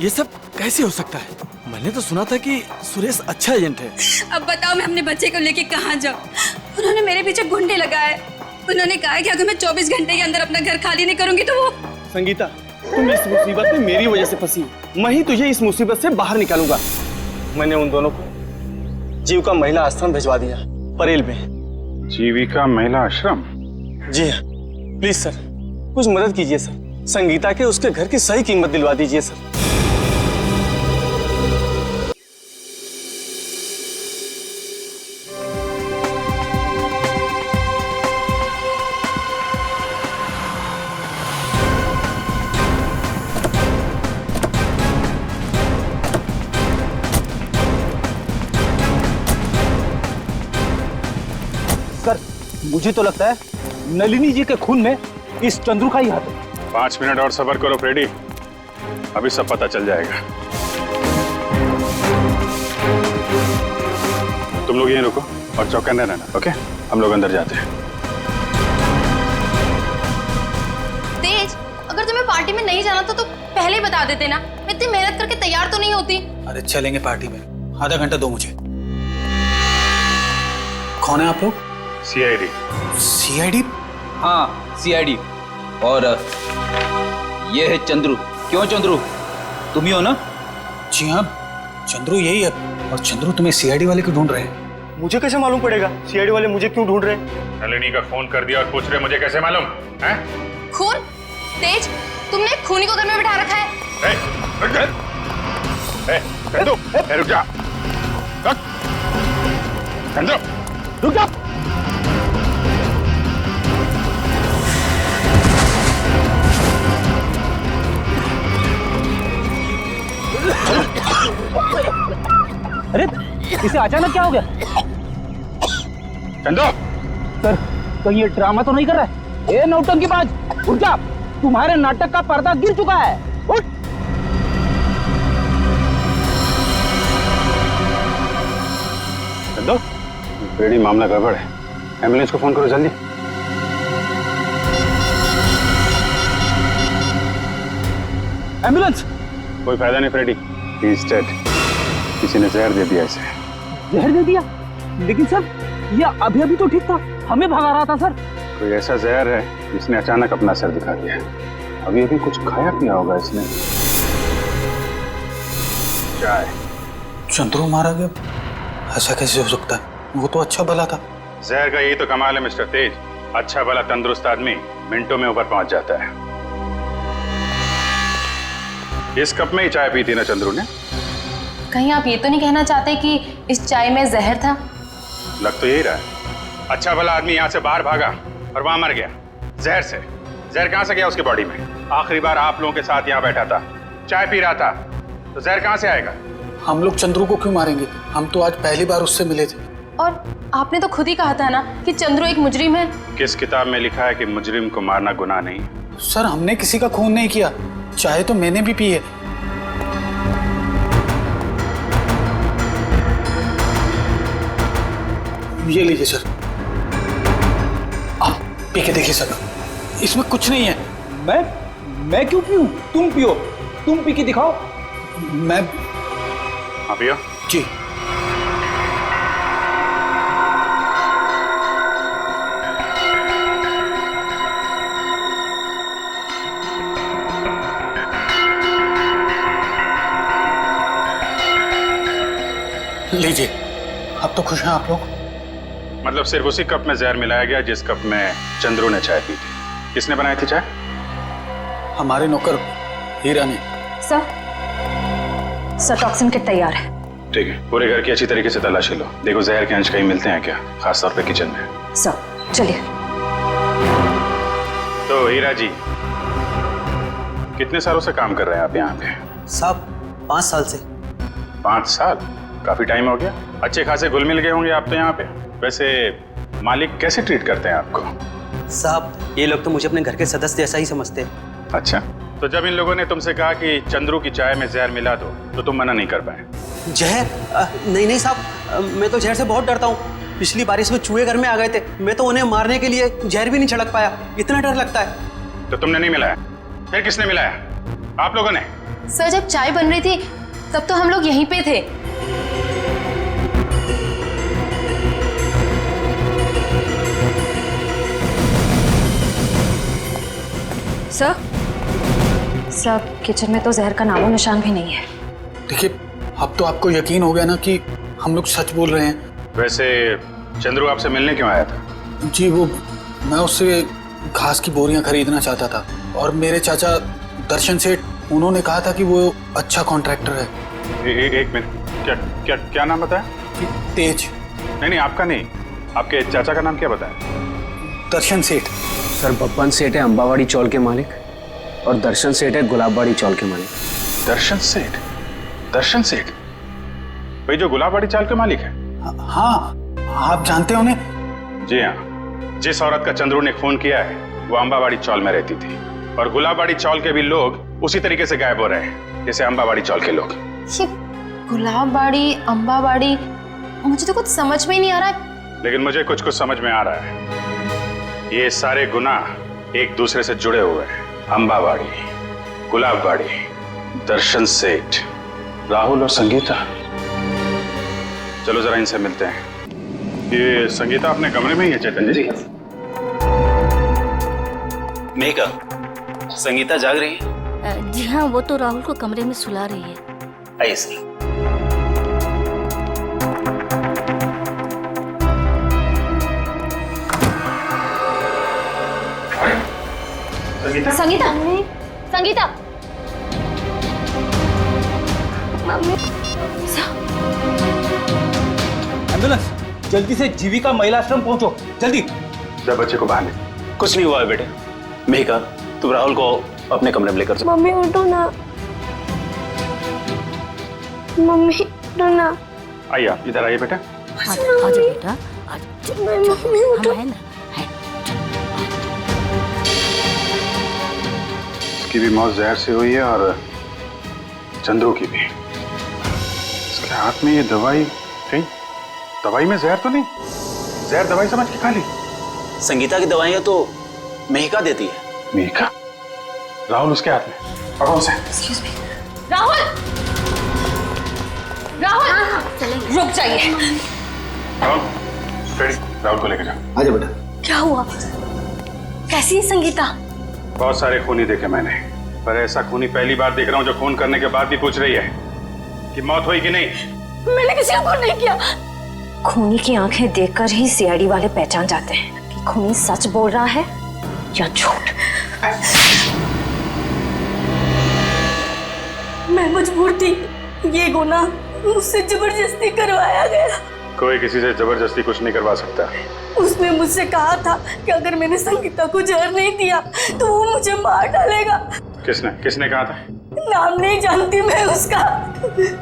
ये सब कैसे हो सकता है? मैंने तो सुना था कि सुरेश अच्छा एजेंट है।
अब बताओ मैं अपने बच्चे को लेके कहाँ जाऊँ? उन्होंने मेरे पीछे गुंडे लगाए। उन्होंने कहा कि अगर मैं 24 घंटे के अंदर अपना घर खाली नहीं करूंगी तो वो।
संगीता, तुम इस मुसीबत में मेरी वजह से फंसी, मैं ही तुझे इस मुसीबत से बाहर निकालूंगा। मैंने उन दोनों को जीविका महिला आश्रम भिजवा दिया, परेल में।
जीविका महिला आश्रम?
जी हाँ, प्लीज सर, कुछ मदद कीजिए सर। संगीता के उसके घर की सही कीमत दिलवा दीजिए सर।
सर, मुझे तो लगता है नलिनी जी के खून में इस चंद्रू का ही हाथ है।
5 मिनट और सब्र करो फ्रेडी, अभी सब पता चल जाएगा। तुम लोग यहीं रुको और चौकन्ने रहना, ओके? हम लोग अंदर जाते हैं।
तेज, अगर तुम्हें पार्टी में नहीं जाना था तो पहले ही बता देते ना, मैं इतनी मेहनत करके तैयार तो नहीं होती।
अरे चलेंगे पार्टी में, आधा घंटा दो मुझे। कौन है आप लोग?
सीआईडी।
सीआईडी? हाँ, सीआईडी। और ये है चंद्रू। क्यों चंद्रू, तुम ही हो ना? जी हाँ, चंद्रू यही है। और चंद्रू तुम्हें सीआईडी वाले क्यों ढूंढ रहे हैं?
मुझे कैसे मालूम पड़ेगा सीआईडी वाले मुझे क्यों ढूंढ रहे हैं?
नलिनी का फोन कर दिया और पूछ रहे मुझे कैसे मालूम है?
खून? तेज, तुमने खूनी को घर में बिठा रखा है।
रुक जा, रुक जा।
अरे इसे अचानक क्या हो गया?
चंदू
सर कहीं ये ड्रामा तो नहीं कर रहा है? ए नौटंकीबाज, उठ जा, तुम्हारे नाटक का पर्दा गिर चुका है, उठ।
चंदू, फ्रेडी मामला गड़बड़ है, एम्बुलेंस को फोन करो जल्दी।
एम्बुलेंस?
कोई फायदा नहीं फ्रेडी, ही इज डेड। किसी ने जहर दे दिया इसे।
जहर दे दिया? लेकिन सर ये अभी अभी तो ठीक था, हमें भगा रहा था सर।
कोई ऐसा जहर है जिसने अचानक अपना असर दिखा दिया। अभी अभी कुछ खाया पिया होगा इसने। चाय।
चंद्रू मारा गया? ऐसा कैसे हो सकता है? वो तो अच्छा भला था।
जहर का यही तो कमाल है मिस्टर तेज, अच्छा भला तंदुरुस्त आदमी मिनटों में ऊपर पहुंच जाता है। इस कप में ही चाय पी थी ना चंद्रू ने?
कहीं आप ये तो नहीं कहना चाहते कि इस चाय में जहर था?
लग तो यही रहा है। अच्छा भला आदमी यहाँ से बाहर भागा और वहां मर गया जहर से। जहर कहां से गया उसके बॉडी में? आखिरी बार आप लोगों के साथ यहाँ बैठा था, चाय पी रहा था, तो जहर कहां से आएगा?
हम लोग चंद्रू को क्यों मारेंगे? हम तो आज पहली बार उससे मिले थे।
और आपने तो खुद ही कहा था ना कि चंद्रू एक मुजरिम है।
किस किताब में लिखा है कि मुजरिम को मारना गुनाह नहीं?
सर हमने किसी का खून नहीं किया, चाय तो मैंने भी पी है। ये लीजिए सर, आप पी के देखिए सर, इसमें कुछ नहीं है।
मैं क्यों पीऊं? तुम पियो, तुम पी के दिखाओ।
मैं
हाँ पियो
जी। लीजिए, अब तो खुश हैं आप लोग?
मतलब सिर्फ उसी कप में जहर मिलाया गया जिस कप में चंद्रू ने चाय पी थी। किसने बनाई थी चाय?
हमारे नौकर हीरा ने।
सर टॉक्सिन किट तैयार है।
ठीक है, पूरे घर की अच्छी तरीके से तलाशी लो, देखो जहर के अंश कहीं मिलते हैं क्या, खासतौर पे किचन में।
सर चलिए।
तो हीरा जी, कितने सालों से काम कर रहे हैं आप यहाँ पे?
साहब 5 साल से।
5 साल? काफी टाइम हो गया। अच्छे खासे घुल मिल गए होंगे आप तो यहाँ पे। वैसे मालिक कैसे ट्रीट करते हैं आपको?
साहब ये लोग तो मुझे अपने घर के सदस्य जैसा ही समझते हैं।
अच्छा, तो जब इन लोगों ने तुमसे कहा कि चंद्रू की चाय में जहर मिला दो तो तुम मना नहीं कर पाए?
जहर? नहीं साहब, मैं तो जहर से बहुत डरता हूँ। पिछली बारिश में चूहे घर में आ गए थे, मैं तो उन्हें मारने के लिए जहर भी नहीं छिड़क पाया, इतना डर लगता है।
तो तुमने नहीं मिलाया? फिर किसने मिलाया? आप लोगों ने?
सर जब चाय बन रही थी तब तो हम लोग यहीं पे थे। सर किचन में तो जहर का नामो निशान भी नहीं है।
देखिए, अब तो आपको यकीन हो गया ना कि हम लोग सच बोल रहे हैं।
वैसे चंद्रू आपसे मिलने क्यों आया था?
जी वो, मैं उससे घास की बोरियां खरीदना चाहता था और मेरे चाचा दर्शन सेठ, उन्होंने कहा था कि वो अच्छा कॉन्ट्रैक्टर है।
एक मिनट, क्या क्या नाम बताया?
तेज।
नहीं, आपका नहीं, आपके चाचा का नाम क्या बताया?
दर्शन सेठ।
सर बब्बन सेठ है अंबावाड़ी चौल के मालिक, और दर्शन सेठ है गुलाबबाड़ी चौल के मालिक।
दर्शन सेठ? दर्शन सेठ भाई जो गुलाबबाड़ी चाल के मालिक है?
हाँ, आप जानते हो उन्हें?
जी हाँ, जिस औरत का चंद्रू ने खून किया है वो अंबावाड़ी चौल में रहती थी, और गुलाबबाड़ी चौल के भी लोग उसी तरीके से गायब हो रहे हैं जैसे अंबावाड़ी चौल के लोग।
ये गुलाबबाड़ी, अंबावाड़ी, मुझे तो कुछ समझ में ही नहीं आ रहा है।
लेकिन मुझे कुछ कुछ समझ में आ रहा है। ये सारे गुनाह एक दूसरे से जुड़े हुए हैं। अंबावाड़ी, गुलाबबाड़ी, दर्शन सेठ, राहुल और संगीता। चलो जरा इनसे मिलते हैं। ये संगीता अपने कमरे में ही है चैतन्य जी?
मेघा, संगीता जाग रही है?
जी हाँ, वो तो राहुल को कमरे में सुला रही है।
आइए सर।
संगीता, संगीता,
एम्बुलेंस, जल्दी से जीविका महिला आश्रम पहुंचो, जल्दी।
जब बच्चे को बाहर ले।
कुछ नहीं हुआ है बेटे। मेघा, तुम राहुल को अपने कमरे में लेकर जाओ।
मम्मी उठो ना, मम्मी उठो ना।
आइए आप इधर आइए बेटा।
आजा बेटा, मम्मी उठो।
उसकी भी मौत जहर से हुई है और चंद्रू की भी। इसके हाथ में ये दवाई कहीं दवाई में जहर तो नहीं? जहर दवाई समझ के खा ली?
संगीता की दवाइयां तो मेहिका देती है।
मेहिका? राहुल उसके हाथ में, पकड़ो उसे।
राहुल, राहुल, रुक जाइए।
राहुल, फ्रेडी, राहुल को लेकर जाओ।
आजा बेटा।
क्या हुआ? कैसी है संगीता?
बहुत सारे खूनी देखे मैंने, पर ऐसा खूनी पहली बार देख रहा हूँ जो खून करने के बाद भी पूछ रही है कि मौत हुई कि नहीं।
मैंने किसी को खून नहीं किया।
खूनी की आंखें देखकर ही सीआईडी वाले पहचान जाते हैं कि खूनी सच बोल रहा है या झूठ।
मैं मजबूर थी, ये गुनाह मुझसे जबरदस्ती करवाया गया।
कोई किसी से जबरदस्ती कुछ नहीं करवा सकता।
उसने मुझसे कहा था कि अगर मैंने संगीता को जहर नहीं दिया तो वो मुझे मार डालेगा।
किसने किसने कहा था?
नाम नहीं जानती मैं उसका।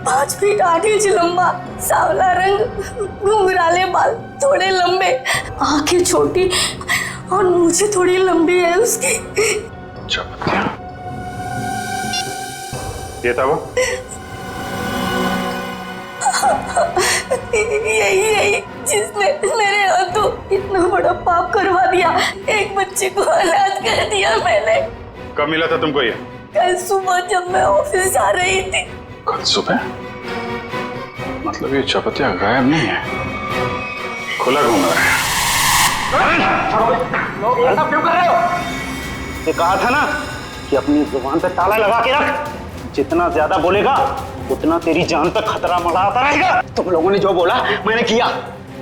5 फीट 8 इंच लंबा, सांवला रंग, घुंघराले बाल, थोड़े लंबे, आंखें छोटी और मूंछें थोड़ी लंबी है उसकी।
ये था वो?
यही जिसने मेरे हाथों इतना बड़ा पाप करवा दिया। एक बच्चे को अनाथ कर दिया मैंने।
कब मिला था तुमको ये?
कल सुबह जब मैं ऑफिस जा रही थी।
कल सुबह? मतलब ये चपतिया गायब नहीं है, खुला घूम रहा है।
ऐसा क्यों कर रहे हो? ये कहा था ना कि अपनी जुबान पे ताला लगा के रख। जितना ज्यादा बोलेगा उतना तेरी जान पे खतरा मंडराता रहेगा। तुम लोगों ने जो बोला मैंने किया।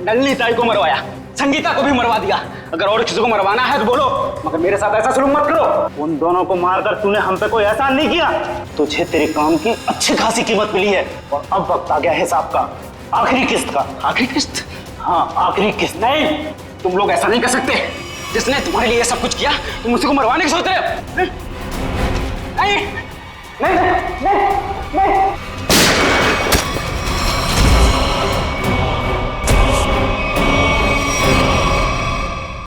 नलिनी ताई को मरवाया, संगीता को भी मरवा दिया। अगर और किसी को मरवाना है तो बोलो, मगर मेरे साथ ऐसा सलूक मत करो। उन दोनों को मारकर तूने हम पे कोई एहसान नहीं किया। तुझे तेरे काम की अच्छी खासी कीमत मिली है और अब वक्त आ गया हिसाब का, आखिरी किस्त का। आखिरी किस्त? हाँ, आखिरी किस्त। नहीं, तुम लोग ऐसा नहीं कर सकते। जिसने तुम्हारे लिए सब कुछ किया तुम उसी को मरवाने की सोच रहे हो? नहीं, नहीं,